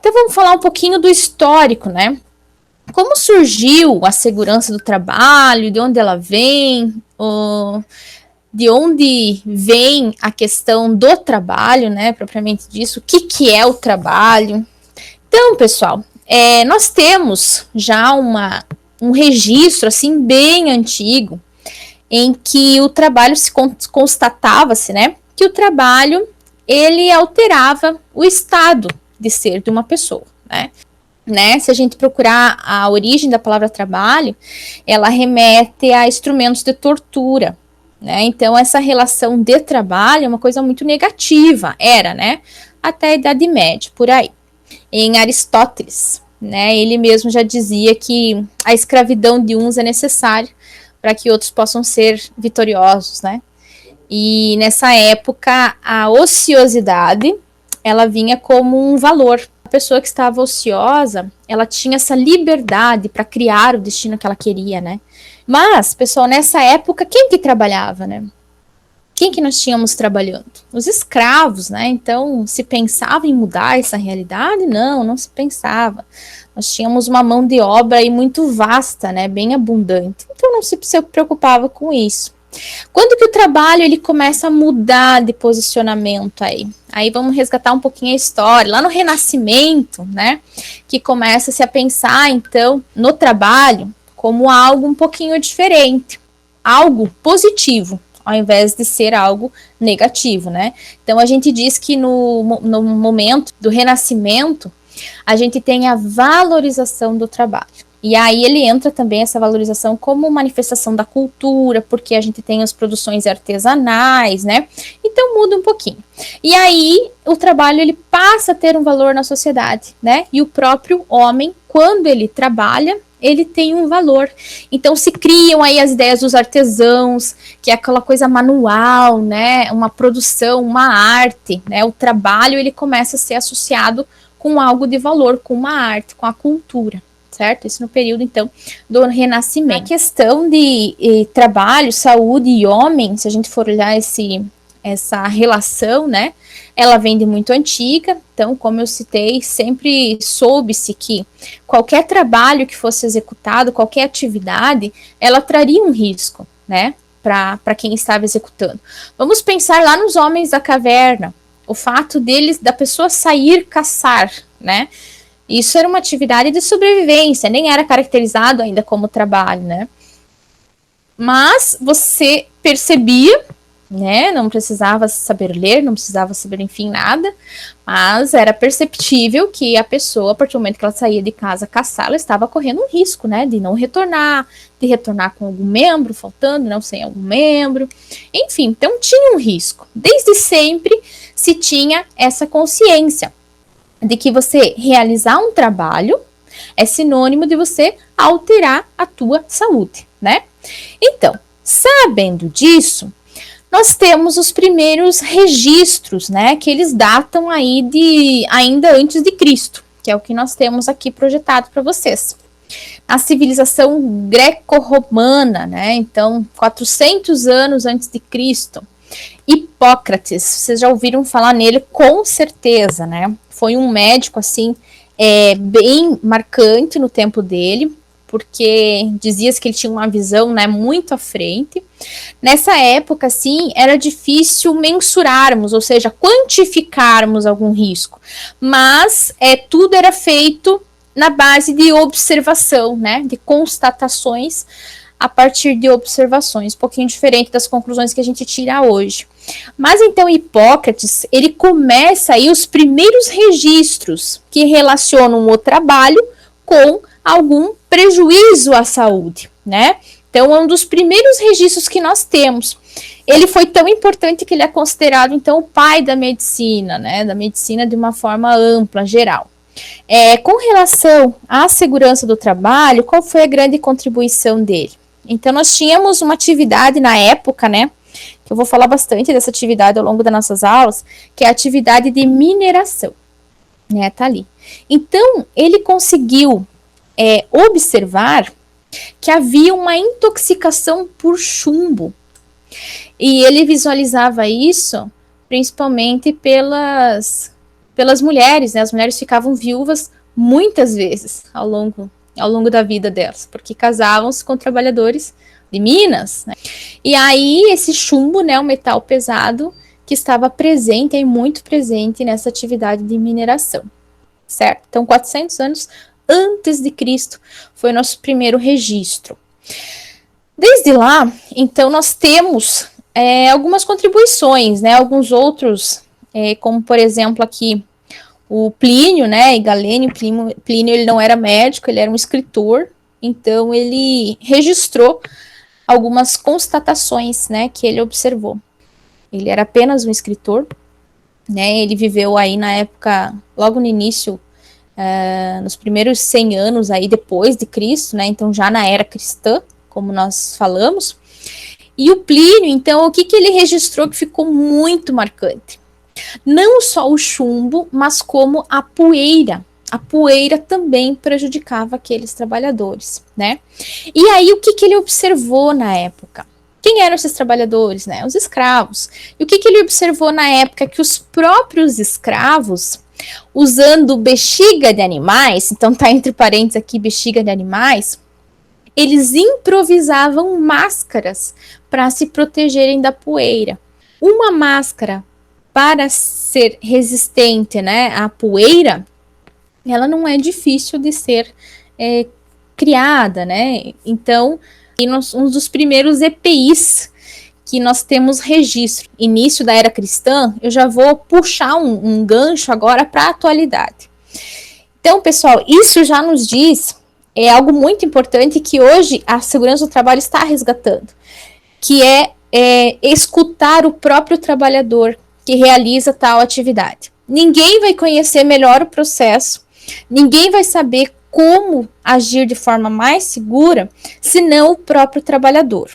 Então vamos falar um pouquinho do histórico, né? Como surgiu a segurança do trabalho, de onde ela vem, de onde vem a questão do trabalho, né? Propriamente disso, o que é o trabalho. Então, pessoal, nós temos já um registro assim bem antigo em que o trabalho se constatava-se, né? Que o trabalho ele alterava o estado de ser de uma pessoa, né? Se a gente procurar a origem da palavra trabalho, ela remete a instrumentos de tortura, né? Então, essa relação de trabalho é uma coisa muito negativa, né? Até a Idade Média, por aí. Em Aristóteles, né? Ele mesmo já dizia que a escravidão de uns é necessária para que outros possam ser vitoriosos, né? E nessa época, a ociosidade, ela vinha como um valor. A pessoa que estava ociosa, ela tinha essa liberdade para criar o destino que ela queria, né? Mas, pessoal, nessa época, quem que trabalhava, né? Quem que nós tínhamos trabalhando? Os escravos, né? Então, se pensava em mudar essa realidade? Não se pensava. Nós tínhamos uma mão de obra aí muito vasta, né? Bem abundante. Então, não se preocupava com isso. Quando que o trabalho ele começa a mudar de posicionamento aí? Aí vamos resgatar um pouquinho a história. Lá no Renascimento, né? Que começa-se a pensar, então, no trabalho como algo um pouquinho diferente. Algo positivo, ao invés de ser algo negativo, né? Então, a gente diz que no momento do Renascimento, a gente tem a valorização do trabalho. E aí ele entra também essa valorização como manifestação da cultura, porque a gente tem as produções artesanais, né? Então muda um pouquinho. E aí o trabalho ele passa a ter um valor na sociedade, né? E o próprio homem, quando ele trabalha, ele tem um valor. Então se criam aí as ideias dos artesãos, que é aquela coisa manual, né? Uma produção, uma arte, né? O trabalho ele começa a ser associado com algo de valor, com uma arte, com a cultura. Certo? Isso no período, então, do Renascimento. A questão de trabalho, saúde e homem, se a gente for olhar essa relação, né, ela vem de muito antiga. Então, como eu citei, sempre soube-se que qualquer trabalho que fosse executado, qualquer atividade, ela traria um risco, né, para quem estava executando. Vamos pensar lá nos homens da caverna, o fato da pessoa sair caçar, né, isso era uma atividade de sobrevivência, nem era caracterizado ainda como trabalho, né? Mas você percebia, né? Não precisava saber ler, não precisava saber, enfim, nada, mas era perceptível que a pessoa, a partir do momento que ela saía de casa caçar, ela estava correndo um risco, né? De não retornar, de retornar com algum membro faltando, não sem algum membro. Enfim, então tinha um risco. Desde sempre se tinha essa consciência de que você realizar um trabalho é sinônimo de você alterar a tua saúde, né? Então, sabendo disso, nós temos os primeiros registros, né? Que eles datam aí ainda antes de Cristo, que é o que nós temos aqui projetado para vocês. A civilização greco-romana, né? Então, 400 anos antes de Cristo. Hipócrates, vocês já ouviram falar nele com certeza, né? Foi um médico, assim, bem marcante no tempo dele, porque dizia-se que ele tinha uma visão, né, muito à frente. Nessa época, assim, era difícil mensurarmos, ou seja, quantificarmos algum risco, mas tudo era feito na base de observação, né, de constatações a partir de observações, um pouquinho diferente das conclusões que a gente tira hoje. Mas então Hipócrates, ele começa aí os primeiros registros que relacionam o trabalho com algum prejuízo à saúde, né? Então é um dos primeiros registros que nós temos. Ele foi tão importante que ele é considerado então o pai da medicina, né? Da medicina de uma forma ampla, geral. Com relação à segurança do trabalho, qual foi a grande contribuição dele? Então nós tínhamos uma atividade na época, né? Que eu vou falar bastante dessa atividade ao longo das nossas aulas, que é a atividade de mineração, né? Tá ali. Então ele conseguiu observar que havia uma intoxicação por chumbo. E ele visualizava isso principalmente pelas pelas mulheres, né? As mulheres ficavam viúvas muitas vezes ao longo da vida delas, porque casavam-se com trabalhadores de minas, né? E aí esse chumbo, né, o metal pesado, que estava presente, e muito presente nessa atividade de mineração, certo? Então, 400 anos antes de Cristo foi o nosso primeiro registro. Desde lá, então, nós temos algumas contribuições, né? Alguns outros, como por exemplo aqui o Plínio, né? E Galênio, Plínio ele não era médico, ele era um escritor, então ele registrou algumas constatações, né? Que ele observou. Ele era apenas um escritor, né? Ele viveu aí na época, logo no início, nos primeiros 100 anos aí depois de Cristo, né? Então já na era cristã, como nós falamos. E o Plínio, então, o que ele registrou que ficou muito marcante? Não só o chumbo, mas como a poeira. A poeira também prejudicava aqueles trabalhadores, né? E aí, o que ele observou na época? Quem eram esses trabalhadores, né? Os escravos. E o que ele observou na época? Que os próprios escravos, usando bexiga de animais, então tá entre parênteses aqui, bexiga de animais, eles improvisavam máscaras para se protegerem da poeira. Uma máscara, para ser resistente, né, à poeira, ela não é difícil de ser criada, né? Então, um dos primeiros EPIs que nós temos registro, início da era cristã, eu já vou puxar um gancho agora para a atualidade. Então, pessoal, isso já nos diz algo muito importante que hoje a segurança do trabalho está resgatando, que é escutar o próprio trabalhador que realiza tal atividade. Ninguém vai conhecer melhor o processo, ninguém vai saber como agir de forma mais segura, senão o próprio trabalhador.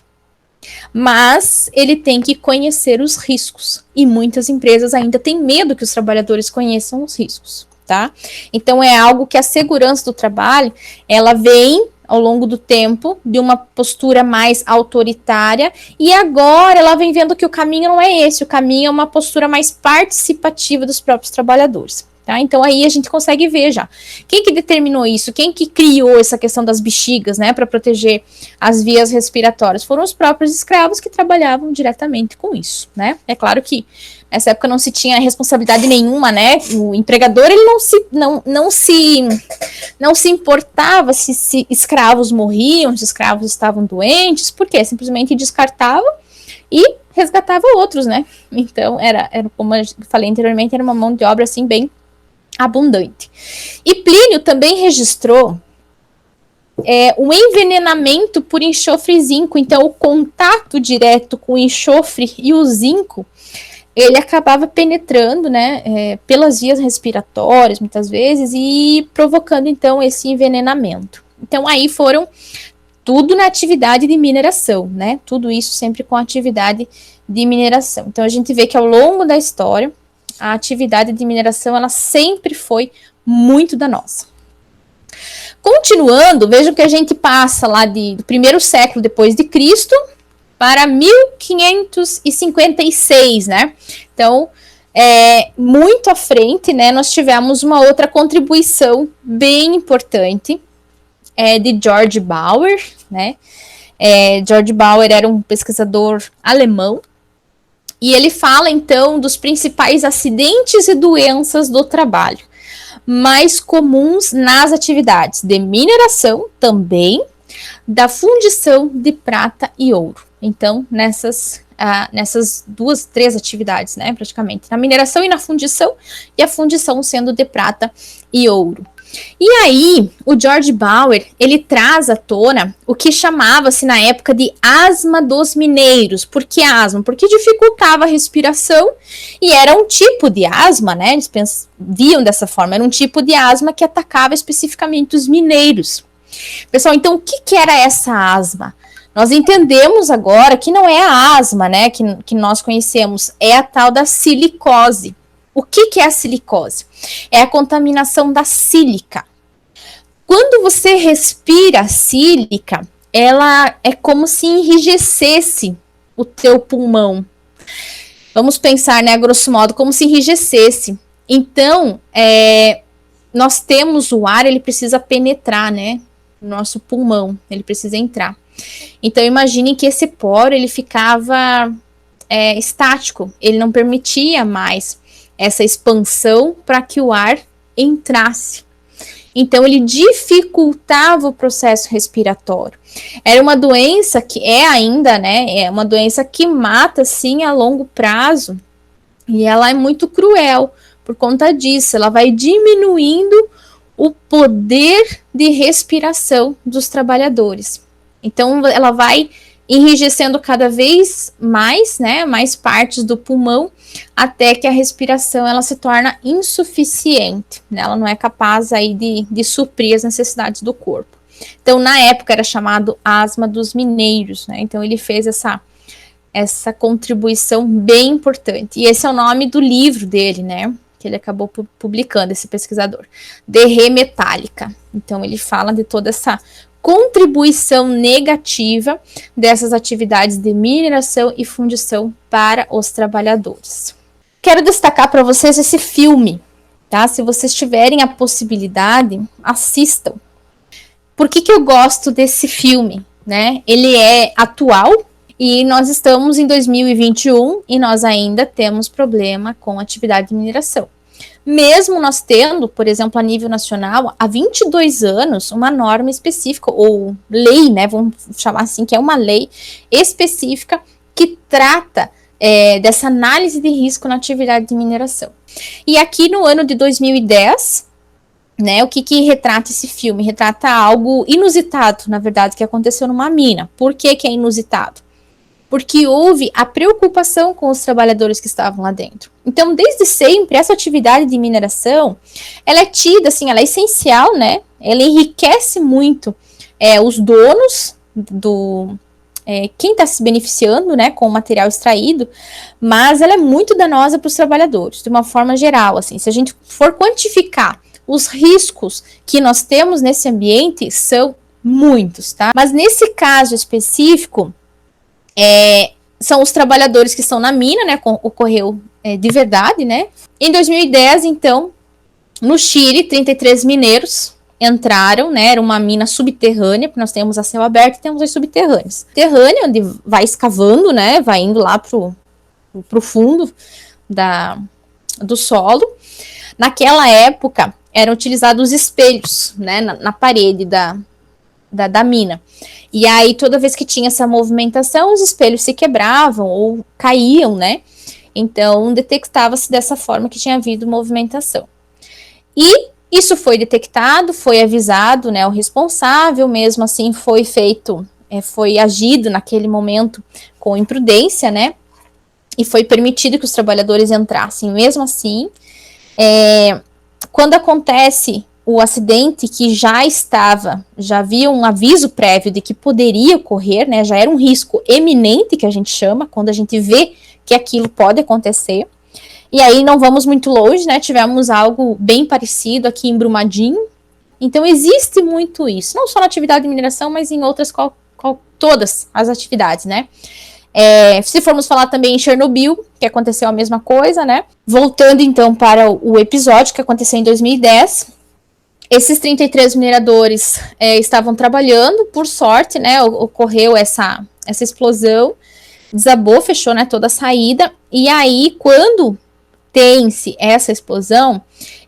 Mas ele tem que conhecer os riscos, e muitas empresas ainda têm medo que os trabalhadores conheçam os riscos, tá? Então é algo que a segurança do trabalho, ela vem ao longo do tempo de uma postura mais autoritária, e agora ela vem vendo que o caminho não é esse, o caminho é uma postura mais participativa dos próprios trabalhadores. Tá? Então aí a gente consegue ver já. Quem que determinou isso? Quem que criou essa questão das bexigas, né, para proteger as vias respiratórias? Foram os próprios escravos que trabalhavam diretamente com isso, né? É claro que nessa época não se tinha responsabilidade nenhuma, né? O empregador ele não se importava se escravos morriam, se escravos estavam doentes, porque simplesmente descartava e resgatava outros, né? Então era como eu falei anteriormente, era uma mão de obra assim bem abundante. E Plínio também registrou um envenenamento por enxofre e zinco. Então, o contato direto com o enxofre e o zinco, ele acabava penetrando, né, pelas vias respiratórias, muitas vezes, e provocando, então, esse envenenamento. Então, aí foram tudo na atividade de mineração, né? Tudo isso sempre com atividade de mineração. Então, a gente vê que ao longo da história, a atividade de mineração, ela sempre foi muito danosa. Continuando, vejam que a gente passa lá do primeiro século depois de Cristo para 1556, né? Então, muito à frente, né, nós tivemos uma outra contribuição bem importante, de George Bauer, né? George Bauer era um pesquisador alemão, e ele fala, então, dos principais acidentes e doenças do trabalho, mais comuns nas atividades de mineração também, da fundição de prata e ouro. Então, nessas 3 atividades, né, praticamente, na mineração e na fundição, e a fundição sendo de prata e ouro. E aí, o George Bauer, ele traz à tona o que chamava-se na época de asma dos mineiros. Por que asma? Porque dificultava a respiração e era um tipo de asma, né? Eles viam dessa forma, era um tipo de asma que atacava especificamente os mineiros. Pessoal, então o que era essa asma? Nós entendemos agora que não é a asma, né, que nós conhecemos, é a tal da silicose. O que é a silicose? É a contaminação da sílica. Quando você respira sílica, ela é como se enrijecesse o teu pulmão. Vamos pensar, né, a grosso modo, como se enrijecesse. Então, nós temos o ar, ele precisa penetrar, né, no nosso pulmão, ele precisa entrar. Então, imagine que esse poro, ele ficava estático, ele não permitia mais essa expansão para que o ar entrasse. Então, ele dificultava o processo respiratório. Era uma doença que ainda, né, é uma doença que mata, sim, a longo prazo. E ela é muito cruel por conta disso. Ela vai diminuindo o poder de respiração dos trabalhadores. Então, ela vai enrijecendo cada vez mais, né, mais partes do pulmão, até que a respiração ela se torna insuficiente, né, ela não é capaz aí de suprir as necessidades do corpo. Então, na época era chamado asma dos mineiros, né, então ele fez essa contribuição bem importante, e esse é o nome do livro dele, né, que ele acabou publicando, esse pesquisador, De Re Metallica. Então, ele fala de toda essa contribuição negativa dessas atividades de mineração e fundição para os trabalhadores. Quero destacar para vocês esse filme, tá? Se vocês tiverem a possibilidade, assistam. Por que eu gosto desse filme, né? Ele é atual e nós estamos em 2021 e nós ainda temos problema com atividade de mineração. Mesmo nós tendo, por exemplo, a nível nacional, há 22 anos, uma norma específica, ou lei, né, vamos chamar assim, que é uma lei específica que trata dessa análise de risco na atividade de mineração. E aqui no ano de 2010, né, o que retrata esse filme? Retrata algo inusitado, na verdade, que aconteceu numa mina. Por que é inusitado? Porque houve a preocupação com os trabalhadores que estavam lá dentro. Então, desde sempre, essa atividade de mineração, ela é tida, assim, ela é essencial, né? Ela enriquece muito os donos quem está se beneficiando, né, com o material extraído, mas ela é muito danosa para os trabalhadores, de uma forma geral, assim. Se a gente for quantificar os riscos que nós temos nesse ambiente, são muitos, tá? Mas nesse caso específico, são os trabalhadores que estão na mina, né, ocorreu de verdade, né. Em 2010, então, no Chile, 33 mineiros entraram, né, era uma mina subterrânea, porque nós temos a céu aberto e temos as subterrâneas. Subterrânea, onde vai escavando, né, vai indo lá pro fundo do solo. Naquela época, eram utilizados espelhos, né, na parede da mina. E aí, toda vez que tinha essa movimentação, os espelhos se quebravam ou caíam, né? Então, detectava-se dessa forma que tinha havido movimentação. E isso foi detectado, foi avisado, né, o responsável, mesmo assim foi feito, foi agido naquele momento com imprudência, né? E foi permitido que os trabalhadores entrassem. Mesmo assim, quando acontece o acidente, que já havia um aviso prévio de que poderia ocorrer, né, já era um risco eminente, que a gente chama, quando a gente vê que aquilo pode acontecer. E aí não vamos muito longe, né, tivemos algo bem parecido aqui em Brumadinho. Então existe muito isso, não só na atividade de mineração, mas em outras, todas as atividades, né. Se formos falar também em Chernobyl, que aconteceu a mesma coisa, né. Voltando então para o episódio que aconteceu em 2010, esses 33 mineradores estavam trabalhando, por sorte, né, ocorreu essa explosão, desabou, fechou, né, toda a saída, e aí, quando tem-se essa explosão,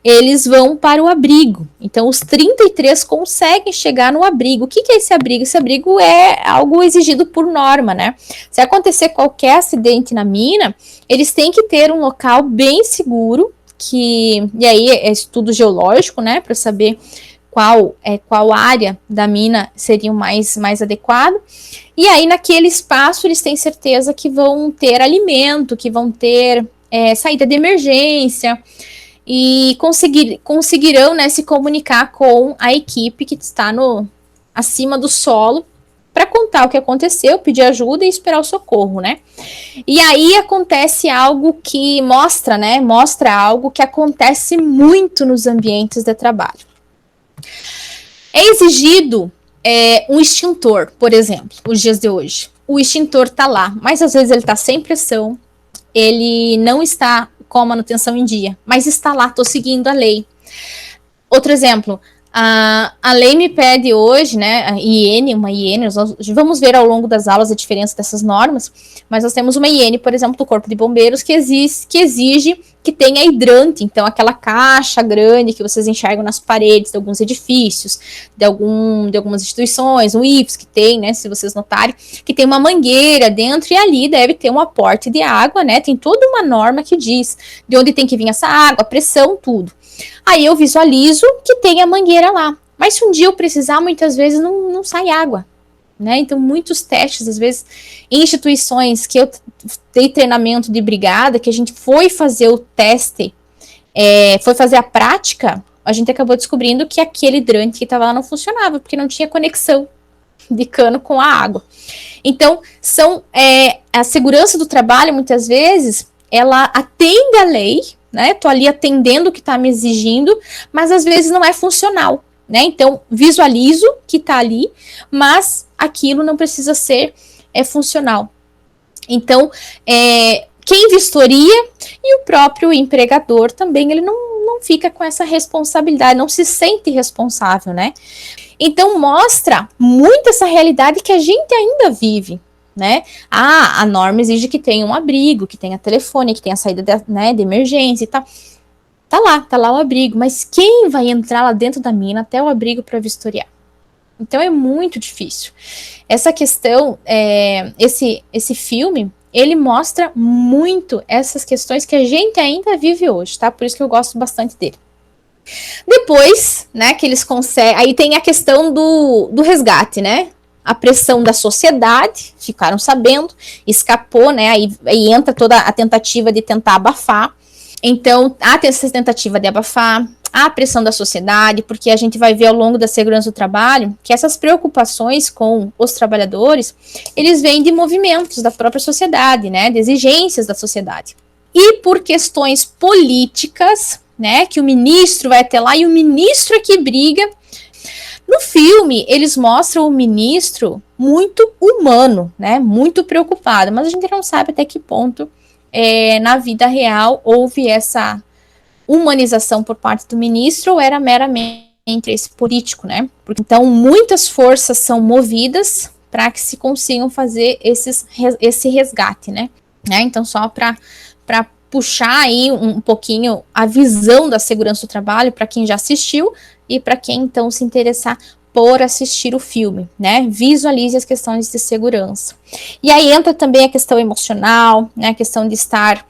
eles vão para o abrigo. Então, os 33 conseguem chegar no abrigo. O que é esse abrigo? Esse abrigo é algo exigido por norma, né? Se acontecer qualquer acidente na mina, eles têm que ter um local bem seguro, e aí é estudo geológico, né, para saber qual área da mina seria o mais adequado, e aí naquele espaço eles têm certeza que vão ter alimento, que vão ter saída de emergência, e conseguirão, né, se comunicar com a equipe que está acima do solo, para contar o que aconteceu, pedir ajuda e esperar o socorro, né? E aí acontece algo que mostra algo que acontece muito nos ambientes de trabalho. É exigido um extintor, por exemplo, nos dias de hoje. O extintor está lá, mas às vezes ele está sem pressão, ele não está com a manutenção em dia, mas está lá, estou seguindo a lei. Outro exemplo, a lei me pede hoje, né, uma IN, vamos ver ao longo das aulas a diferença dessas normas, mas nós temos uma IN, por exemplo, do Corpo de Bombeiros, que exige que tenha hidrante, então aquela caixa grande que vocês enxergam nas paredes de alguns edifícios, de algumas instituições, o IFES que tem, né, se vocês notarem, que tem uma mangueira dentro e ali deve ter um aporte de água, né, tem toda uma norma que diz de onde tem que vir essa água, a pressão, tudo. Aí eu visualizo que tem a mangueira lá. Mas se um dia eu precisar, muitas vezes não sai água, né? Então, muitos testes, às vezes, em instituições que eu dei treinamento de brigada, que a gente foi fazer o teste, foi fazer a prática, a gente acabou descobrindo que aquele hidrante que estava lá não funcionava, porque não tinha conexão de cano com a água. Então, a segurança do trabalho, muitas vezes, ela atende à lei, né? Tô ali atendendo o que está me exigindo, mas às vezes não é funcional, né? Então, visualizo que está ali, mas aquilo não precisa ser funcional. Então, quem vistoria e o próprio empregador também, ele não fica com essa responsabilidade, não se sente responsável, né? Então, mostra muito essa realidade que a gente ainda vive, né? A norma exige que tenha um abrigo, que tenha telefone, que tenha saída de emergência e tal. Tá lá o abrigo, mas quem vai entrar lá dentro da mina até o abrigo para vistoriar? Então é muito difícil. Essa questão, esse filme, ele mostra muito essas questões que a gente ainda vive hoje, tá? Por isso que eu gosto bastante dele. Depois, né, que eles conseguem, aí tem a questão do resgate, né? A pressão da sociedade, ficaram sabendo, escapou, né? Aí entra toda a tentativa de tentar abafar. Então, há essa tentativa de abafar, há a pressão da sociedade, porque a gente vai ver ao longo da segurança do trabalho que essas preocupações com os trabalhadores, eles vêm de movimentos da própria sociedade, né? De exigências da sociedade. E por questões políticas, né? Que o ministro vai até lá e o ministro é que briga. No filme, eles mostram o ministro muito humano, né? Muito preocupado, mas a gente não sabe até que ponto na vida real houve essa humanização por parte do ministro ou era meramente esse político, né? Então, muitas forças são movidas para que se consigam fazer esse resgate, né? Então, só para puxar aí um pouquinho a visão da segurança do trabalho para quem já assistiu e para quem então se interessar por assistir o filme, né? Visualize as questões de segurança. E aí entra também a questão emocional, né? A questão de estar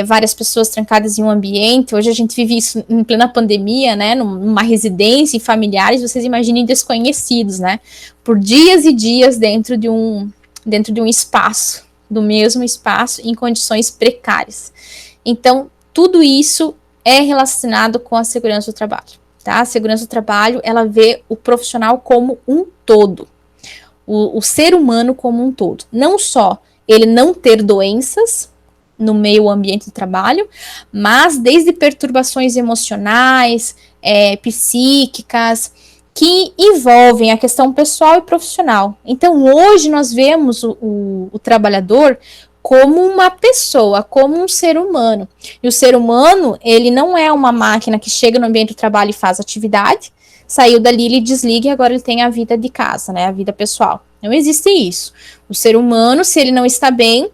várias pessoas trancadas em um ambiente. Hoje a gente vive isso em plena pandemia, né? Numa residência, em familiares, vocês imaginem desconhecidos, né? Por dias e dias dentro de um espaço, do mesmo espaço, em condições precárias. Então, tudo isso é relacionado com a segurança do trabalho. Tá? A segurança do trabalho, ela vê o profissional como um todo, o ser humano como um todo. Não só ele não ter doenças no meio ambiente do trabalho, mas desde perturbações emocionais, psíquicas, que envolvem a questão pessoal e profissional. Então, hoje nós vemos o trabalhador como uma pessoa, como um ser humano. E o ser humano, ele não é uma máquina que chega no ambiente do trabalho e faz atividade, saiu dali, ele desliga e agora ele tem a vida de casa, né, a vida pessoal. Não existe isso. O ser humano, se ele não está bem,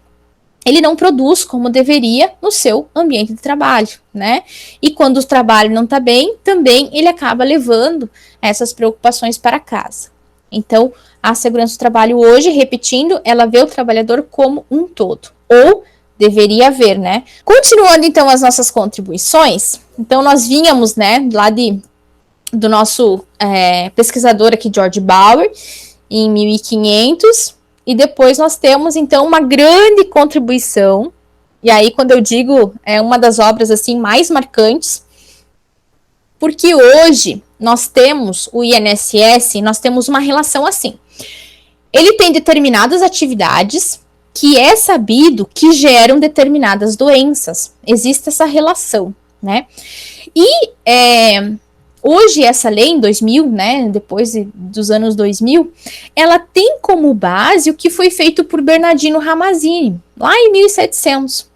ele não produz como deveria no seu ambiente de trabalho, né? E quando o trabalho não está bem, também ele acaba levando essas preocupações para casa. Então, a segurança do trabalho hoje, repetindo, ela vê o trabalhador como um todo, ou deveria ver, né? Continuando, então, as nossas contribuições, então nós vínhamos, né, lá do nosso pesquisador aqui, George Bauer, em 1500, e depois nós temos, então, uma grande contribuição, e aí, quando eu digo, é uma das obras, assim, mais marcantes, porque hoje nós temos o INSS, nós temos uma relação assim. Ele tem determinadas atividades que é sabido que geram determinadas doenças. Existe essa relação, né? E hoje essa lei, em 2000, né, depois dos anos 2000, ela tem como base o que foi feito por Bernardino Ramazzini, lá em 1700.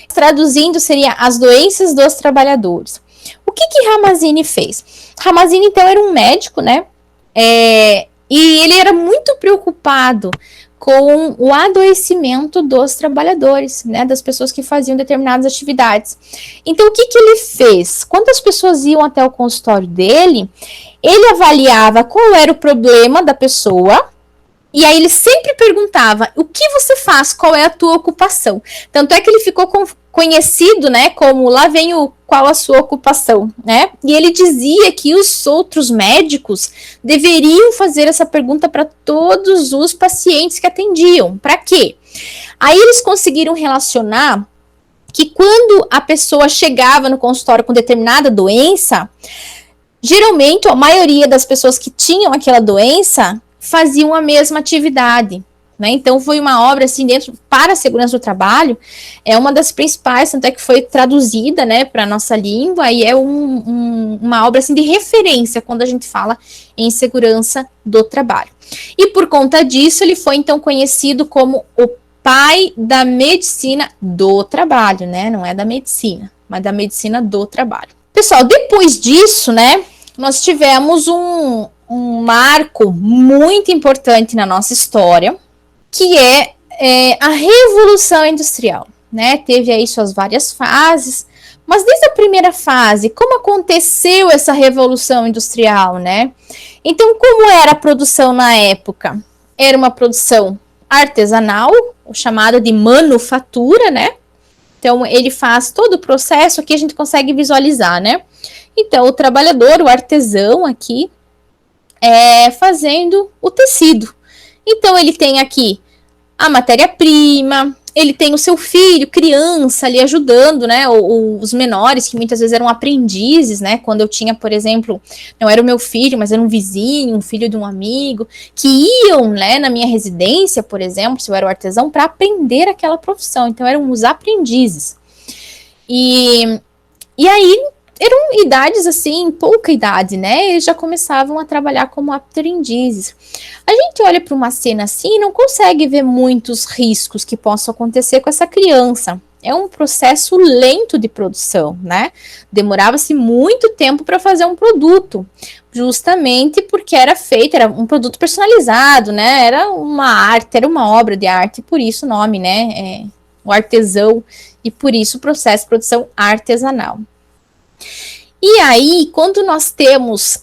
Traduzindo, seria as doenças dos trabalhadores. O que Ramazzini fez? Ramazzini, então, era um médico, né? E ele era muito preocupado com o adoecimento dos trabalhadores, né, das pessoas que faziam determinadas atividades. Então, o que ele fez? Quando as pessoas iam até o consultório dele, ele avaliava qual era o problema da pessoa, e aí ele sempre perguntava, o que você faz? Qual é a tua ocupação? Tanto é que ele ficou conhecido, né, como lá vem qual a sua ocupação, né? E ele dizia que os outros médicos deveriam fazer essa pergunta para todos os pacientes que atendiam. Para quê? Aí eles conseguiram relacionar que quando a pessoa chegava no consultório com determinada doença, geralmente a maioria das pessoas que tinham aquela doença faziam a mesma atividade. Né? Então foi uma obra assim dentro para a segurança do trabalho, é uma das principais, tanto é que foi traduzida, né, para a nossa língua, e é uma obra assim de referência quando a gente fala em segurança do trabalho. E por conta disso ele foi então conhecido como o pai da medicina do trabalho, né? Não é da medicina, mas da medicina do trabalho. Pessoal, depois disso, né, nós tivemos um marco muito importante na nossa história, que é a Revolução Industrial, né? Teve aí suas várias fases, mas desde a primeira fase, como aconteceu essa Revolução Industrial, né? Então, como era a produção na época? Era uma produção artesanal, chamada de manufatura, né? Então, ele faz todo o processo, aqui a gente consegue visualizar, né? Então, o trabalhador, o artesão aqui, fazendo o tecido. Então, ele tem aqui a matéria-prima, ele tem o seu filho, criança, ali ajudando, né, os menores, que muitas vezes eram aprendizes, né, quando eu tinha, por exemplo, não era o meu filho, mas era um vizinho, um filho de um amigo, que iam, né, na minha residência, por exemplo, se eu era o artesão, para aprender aquela profissão, então eram os aprendizes. E aí, eram idades assim, pouca idade, né? Eles já começavam a trabalhar como aprendizes. A gente olha para uma cena assim e não consegue ver muitos riscos que possam acontecer com essa criança. É um processo lento de produção, né? Demorava-se muito tempo para fazer um produto, justamente porque era um produto personalizado, né? Era uma arte, era uma obra de arte, por isso o nome, né? O artesão, e por isso o processo de produção artesanal. E aí, quando nós temos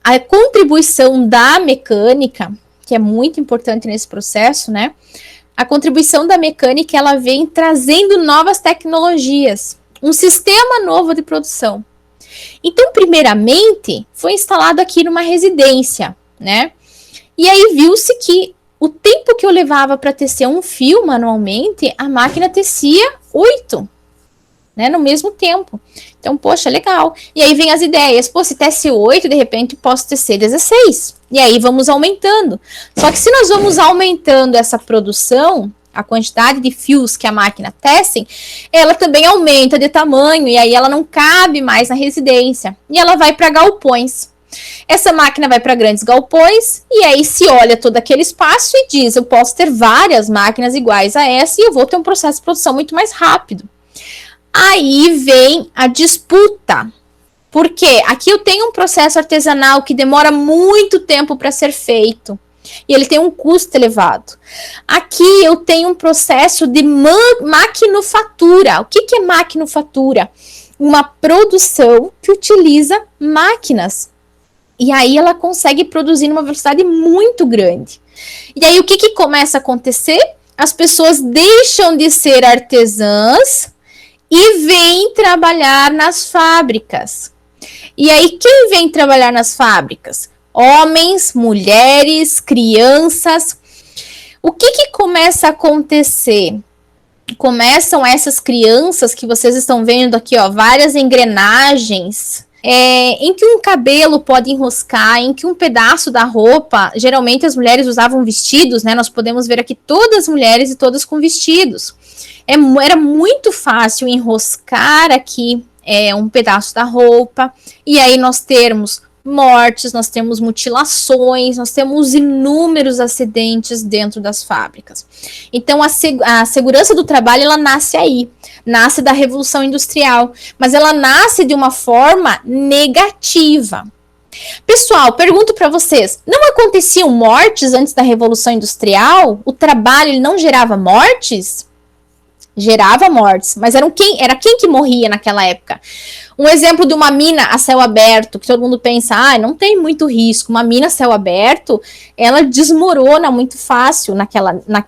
a contribuição da mecânica, que é muito importante nesse processo, né? A contribuição da mecânica, ela vem trazendo novas tecnologias, um sistema novo de produção. Então, primeiramente, foi instalado aqui numa residência, né? E aí viu-se que o tempo que eu levava para tecer um fio manualmente, a máquina tecia 8, né, no mesmo tempo. Então, poxa, legal. E aí vem as ideias. Pô, se tece 8, de repente posso tecer 16. E aí vamos aumentando. Só que se nós vamos aumentando essa produção, a quantidade de fios que a máquina tece, ela também aumenta de tamanho. E aí ela não cabe mais na residência. E ela vai para galpões. Essa máquina vai para grandes galpões. E aí se olha todo aquele espaço e diz, eu posso ter várias máquinas iguais a essa e eu vou ter um processo de produção muito mais rápido. Aí vem a disputa, porque aqui eu tenho um processo artesanal que demora muito tempo para ser feito e ele tem um custo elevado. Aqui eu tenho um processo de maquinofatura. O que é maquinofatura? Uma produção que utiliza máquinas. E aí ela consegue produzir numa velocidade muito grande. E aí o que começa a acontecer? As pessoas deixam de ser artesãs e vem trabalhar nas fábricas. E aí, quem vem trabalhar nas fábricas? Homens, mulheres, crianças. O que começa a acontecer? Começam essas crianças que vocês estão vendo aqui, ó, várias engrenagens, em que um cabelo pode enroscar, em que um pedaço da roupa, geralmente as mulheres usavam vestidos, né? Nós podemos ver aqui todas as mulheres e todas com vestidos. Era muito fácil enroscar aqui um pedaço da roupa, e aí nós termos mortes, nós temos mutilações, nós temos inúmeros acidentes dentro das fábricas. Então, a segurança do trabalho, ela nasce aí, nasce da Revolução Industrial, mas ela nasce de uma forma negativa. Pessoal, pergunto para vocês, não aconteciam mortes antes da Revolução Industrial? O trabalho ele não gerava mortes? Gerava mortes, mas era quem que morria naquela época? Um exemplo de uma mina a céu aberto, que todo mundo pensa, não tem muito risco. Uma mina a céu aberto, ela desmorona muito fácil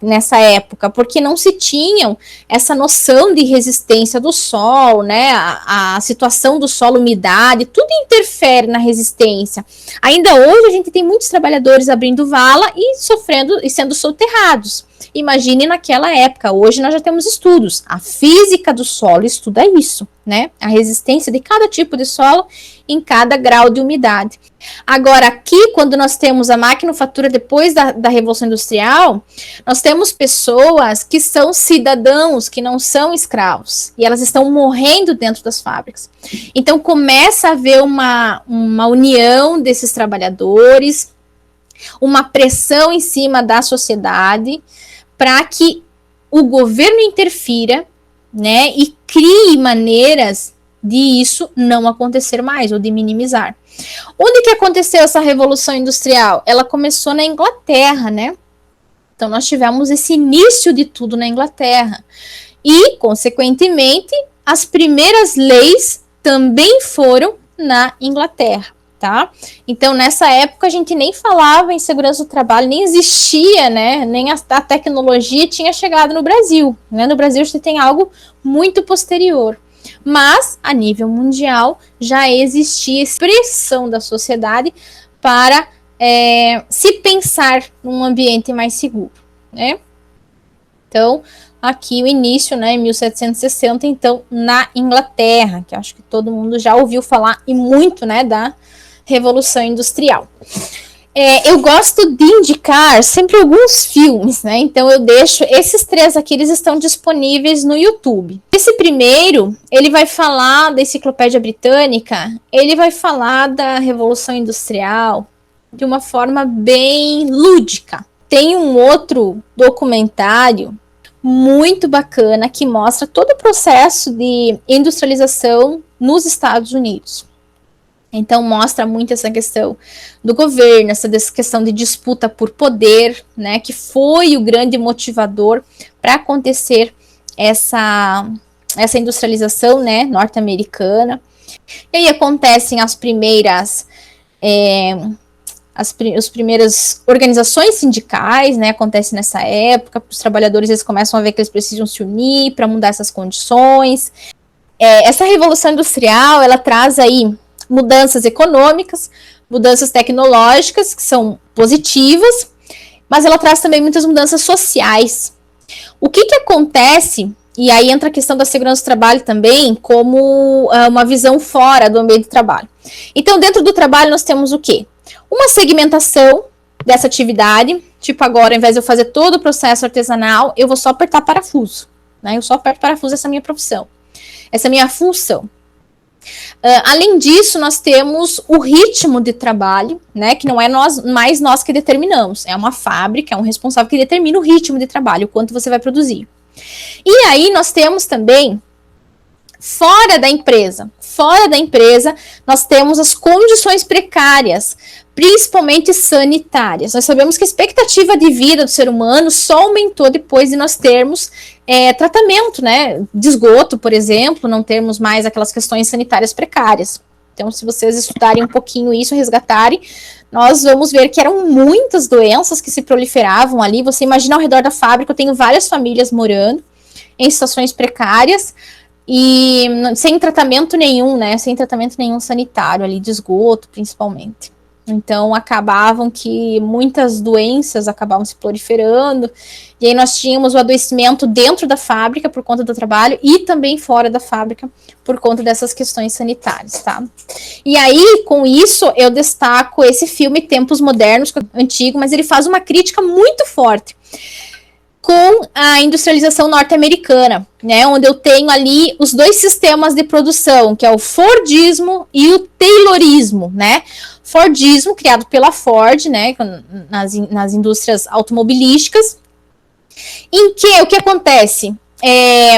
nessa época, porque não se tinham essa noção de resistência do solo, né? A situação do solo, umidade, tudo interfere na resistência. Ainda hoje a gente tem muitos trabalhadores abrindo vala e sofrendo e sendo soterrados. Imagine naquela época. Hoje nós já temos estudos. A física do solo estuda isso, né? A resistência de cada tipo de solo em cada grau de umidade. Agora, aqui, quando nós temos a maquinofatura depois da Revolução Industrial, nós temos pessoas que são cidadãos, que não são escravos, e elas estão morrendo dentro das fábricas. Então, começa a haver uma união desses trabalhadores, uma pressão em cima da sociedade, para que o governo interfira, né, e crie maneiras de isso não acontecer mais, ou de minimizar. Onde que aconteceu essa Revolução Industrial? Ela começou na Inglaterra, né? Então, nós tivemos esse início de tudo na Inglaterra. E, consequentemente, as primeiras leis também foram na Inglaterra. Tá? Então, nessa época, a gente nem falava em segurança do trabalho, nem existia, né? Nem a tecnologia tinha chegado no Brasil. Né? No Brasil, a gente tem algo muito posterior. Mas, a nível mundial, já existia expressão da sociedade para se pensar num ambiente mais seguro. Né? Então, aqui o início, né, em 1760, então, na Inglaterra, que acho que todo mundo já ouviu falar e muito, né, da Revolução Industrial. Eu gosto de indicar sempre alguns filmes, né? Então eu deixo esses 3 aqui, eles estão disponíveis no YouTube. Esse primeiro, ele vai falar da Enciclopédia Britânica, ele vai falar da Revolução Industrial de uma forma bem lúdica. Tem um outro documentário muito bacana que mostra todo o processo de industrialização nos Estados Unidos. Então, mostra muito essa questão do governo, essa questão de disputa por poder, né, que foi o grande motivador para acontecer essa industrialização, né, norte-americana. E aí acontecem as primeiras organizações sindicais, né, acontece nessa época, os trabalhadores eles começam a ver que eles precisam se unir para mudar essas condições. Essa Revolução Industrial, ela traz aí mudanças econômicas, mudanças tecnológicas, que são positivas, mas ela traz também muitas mudanças sociais. O que acontece, e aí entra a questão da segurança do trabalho também, como uma visão fora do ambiente de trabalho. Então, dentro do trabalho, nós temos o quê? Uma segmentação dessa atividade, tipo agora, ao invés de eu fazer todo o processo artesanal, eu vou só apertar parafuso, né? Eu só aperto parafuso, essa é a minha profissão, essa é a minha função. Além disso, nós temos o ritmo de trabalho, né, que não é mais nós que determinamos, é uma fábrica, é um responsável que determina o ritmo de trabalho, o quanto você vai produzir. E aí nós temos também, fora da empresa, nós temos as condições precárias, principalmente sanitárias. Nós sabemos que a expectativa de vida do ser humano só aumentou depois de nós termos tratamento, né, de esgoto, por exemplo, não termos mais aquelas questões sanitárias precárias. Então, se vocês estudarem um pouquinho isso, resgatarem, nós vamos ver que eram muitas doenças que se proliferavam ali. Você imagina ao redor da fábrica, eu tenho várias famílias morando em situações precárias, e sem tratamento nenhum, né? Sem tratamento nenhum sanitário ali, de esgoto, principalmente. Então, acabavam que muitas doenças acabavam se proliferando, e aí nós tínhamos o adoecimento dentro da fábrica por conta do trabalho, e também fora da fábrica por conta dessas questões sanitárias, tá? E aí, com isso, eu destaco esse filme Tempos Modernos, antigo, mas ele faz uma crítica muito forte. com a industrialização norte-americana, né, onde eu tenho ali os dois sistemas de produção, que é o Fordismo e o Taylorismo, né? Fordismo, criado pela Ford, né, nas indústrias automobilísticas, em que o que acontece?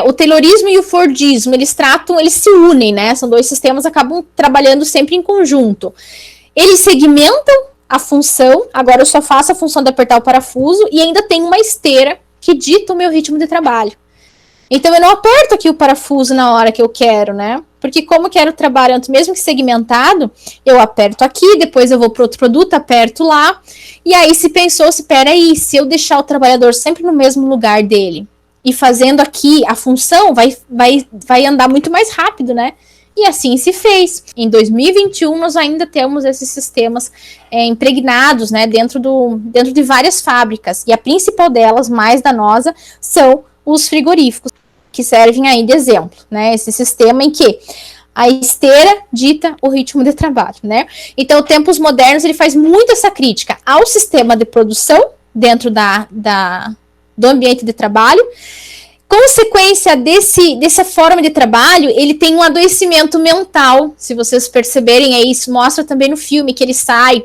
O Taylorismo e o Fordismo, eles se unem, né? São dois sistemas que acabam trabalhando sempre em conjunto. Eles segmentam a função, agora eu só faço a função de apertar o parafuso e ainda tem uma esteira que dita o meu ritmo de trabalho. Então eu não aperto aqui o parafuso na hora que eu quero, né? Porque como eu quero trabalhar, mesmo que segmentado, eu aperto aqui, depois eu vou para outro produto, aperto lá. E aí se pensou, peraí, se eu deixar o trabalhador sempre no mesmo lugar dele e fazendo aqui a função, vai andar muito mais rápido, né? E assim se fez. Em 2021, nós ainda temos esses sistemas impregnados, né, dentro de várias fábricas. E a principal delas, mais danosa, são os frigoríficos, que servem aí de exemplo, né? Esse sistema em que a esteira dita o ritmo de trabalho, né? Então, o Tempos Modernos, ele faz muito essa crítica ao sistema de produção dentro do ambiente de trabalho. Consequência dessa forma de trabalho, ele tem um adoecimento mental, se vocês perceberem, isso mostra também no filme, que ele sai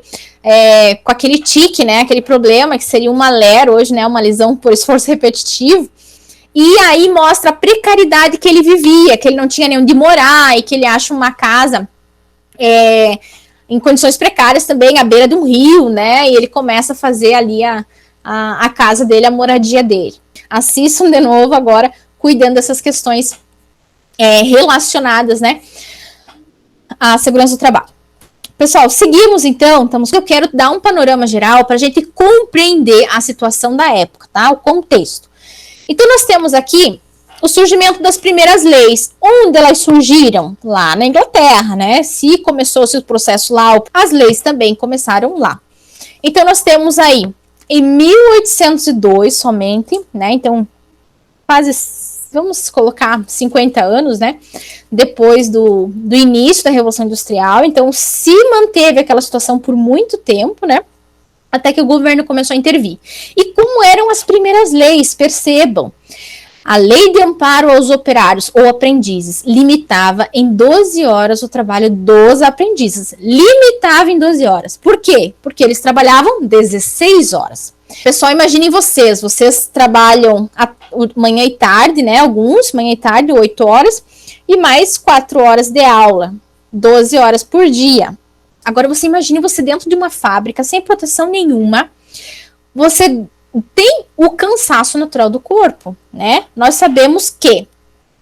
com aquele tique, né, aquele problema, que seria uma LER hoje, né, uma lesão por esforço repetitivo, e aí mostra a precariedade que ele vivia, que ele não tinha nem onde morar, e que ele acha uma casa em condições precárias também, à beira de um rio, né, e ele começa a fazer ali a casa dele, a moradia dele. Assistam de novo agora, cuidando dessas questões relacionadas, né, à segurança do trabalho. Pessoal, seguimos então, eu quero dar um panorama geral para a gente compreender a situação da época, tá? O contexto. Então, nós temos aqui o surgimento das primeiras leis. Onde elas surgiram? Lá na Inglaterra, né? Se começou-se o processo lá, as leis também começaram lá. Então, nós temos aí, em 1802 somente, né? Então, quase, vamos colocar 50 anos, né? Depois do início da Revolução Industrial. Então, se manteve aquela situação por muito tempo, né? Até que o governo começou a intervir. E como eram as primeiras leis? Percebam. A lei de amparo aos operários ou aprendizes limitava em 12 horas o trabalho dos aprendizes. Limitava em 12 horas. Por quê? Porque eles trabalhavam 16 horas. Pessoal, imaginem vocês trabalham manhã e tarde, né? Alguns, manhã e tarde, 8 horas, e mais 4 horas de aula, 12 horas por dia. Agora você imagine você dentro de uma fábrica, sem proteção nenhuma, você tem o cansaço natural do corpo, né? Nós sabemos que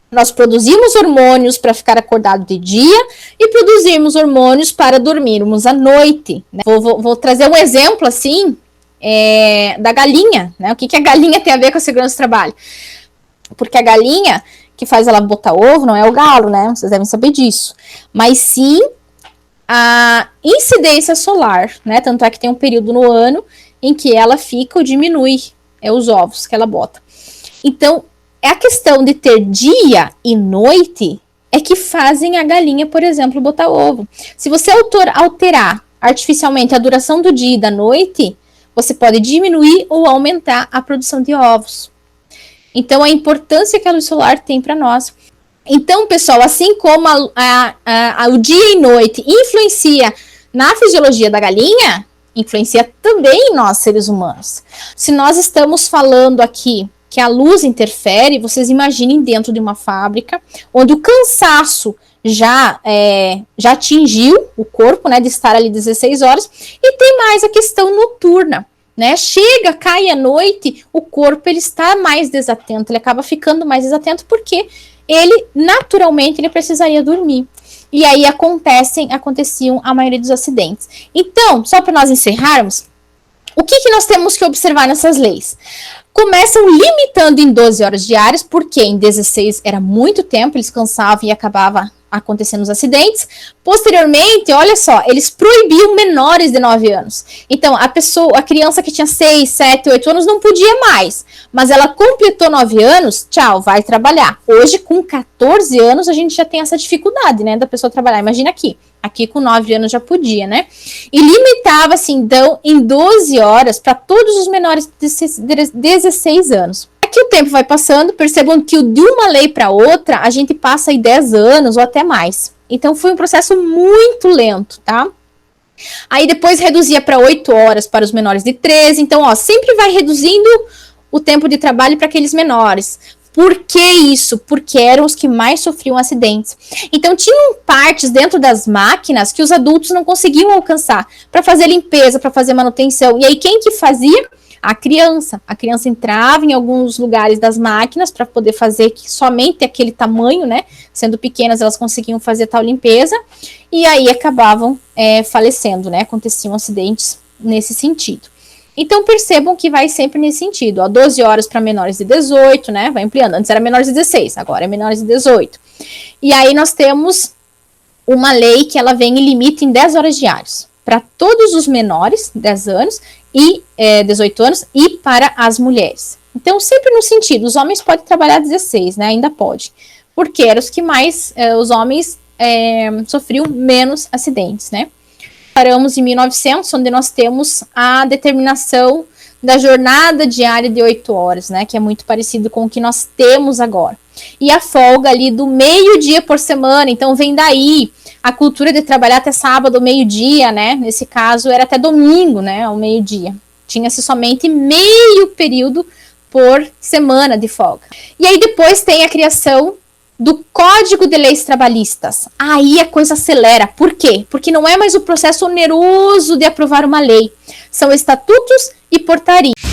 nós produzimos hormônios para ficar acordado de dia e produzimos hormônios para dormirmos à noite, né? Vou trazer um exemplo assim, da galinha, né? O que a galinha tem a ver com a segurança do trabalho? Porque a galinha que faz ela botar ovo não é o galo, né? Vocês devem saber disso. Mas sim a incidência solar, né? Tanto é que tem um período no ano em que ela fica ou diminui os ovos que ela bota. Então, a questão de ter dia e noite é que fazem a galinha, por exemplo, botar ovo. Se você alterar artificialmente a duração do dia e da noite, você pode diminuir ou aumentar a produção de ovos. Então, a importância que a luz solar tem para nós. Então, pessoal, assim como o dia e noite influencia na fisiologia da galinha, influencia também em nós, seres humanos. Se nós estamos falando aqui que a luz interfere, vocês imaginem dentro de uma fábrica, onde o cansaço já atingiu o corpo, né, de estar ali 16 horas, e tem mais a questão noturna. Né, cai a noite, o corpo ele está mais desatento, ele acaba ficando mais desatento porque ele naturalmente ele precisaria dormir. E aí aconteciam a maioria dos acidentes. Então, só para nós encerrarmos, o que nós temos que observar nessas leis? Começam limitando em 12 horas diárias, porque em 16 era muito tempo, eles cansavam e acabava acontecendo os acidentes. Posteriormente, olha só, eles proibiam menores de 9 anos. Então, a criança que tinha 6, 7, 8 anos não podia mais, mas ela completou 9 anos, tchau, vai trabalhar. Hoje, com 14 anos, a gente já tem essa dificuldade, né, da pessoa trabalhar. Imagina aqui com 9 anos já podia, né? E limitava-se, então, em 12 horas para todos os menores de 16 anos. que o tempo vai passando, percebam que de uma lei para outra, a gente passa aí 10 anos ou até mais. Então, foi um processo muito lento, tá? Aí depois reduzia para 8 horas para os menores de 13. Então, ó, sempre vai reduzindo o tempo de trabalho para aqueles menores. Por que isso? Porque eram os que mais sofriam acidentes. Então, tinham partes dentro das máquinas que os adultos não conseguiam alcançar para fazer limpeza, para fazer manutenção. E aí, quem que fazia? A criança. A criança entrava em alguns lugares das máquinas para poder fazer somente aquele tamanho, né? Sendo pequenas, elas conseguiam fazer tal limpeza. E aí acabavam falecendo, né? Aconteciam acidentes nesse sentido. Então, percebam que vai sempre nesse sentido. Ó, 12 horas para menores de 18, né? Vai ampliando. Antes era menores de 16, agora é menores de 18. E aí nós temos uma lei que ela vem e limita em 10 horas diárias para todos os menores, 10 anos, e 18 anos, e para as mulheres. Então, sempre no sentido, os homens podem trabalhar 16, né? Ainda pode. Porque eram os que mais, os homens sofriam menos acidentes, né? Paramos em 1900, onde nós temos a determinação da jornada diária de 8 horas, né? Que é muito parecido com o que nós temos agora. E a folga ali do meio-dia por semana, então vem daí a cultura de trabalhar até sábado, meio-dia, né? Nesse caso era até domingo, né? Ao meio-dia. Tinha-se somente meio período por semana de folga. E aí depois tem a criação do Código de Leis Trabalhistas. Aí a coisa acelera. Por quê? Porque não é mais o processo oneroso de aprovar uma lei. São estatutos e portarias.